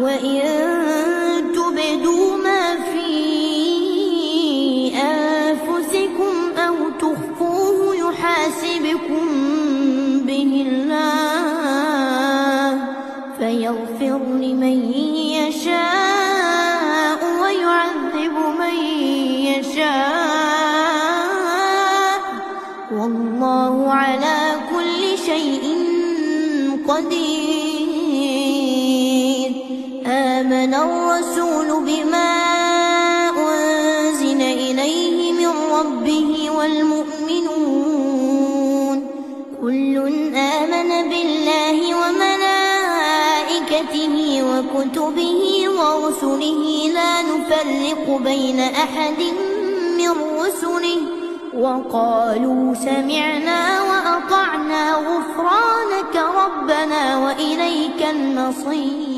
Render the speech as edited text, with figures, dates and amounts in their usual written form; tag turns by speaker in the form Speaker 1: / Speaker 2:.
Speaker 1: وإن تبدوا ما في أنفسكم أو تخفوه يحاسبكم به الله فيغفر لمن يشاء ويعذب من يشاء والله على كل شيء قدير. آمن الرسول بما أنزل إليه من ربه والمؤمنون كل آمن بالله وملائكته وكتبه ورسله لا نفرق بين أحد من رسله وقالوا سمعنا وأطعنا غفرانك ربنا وإليك المصير.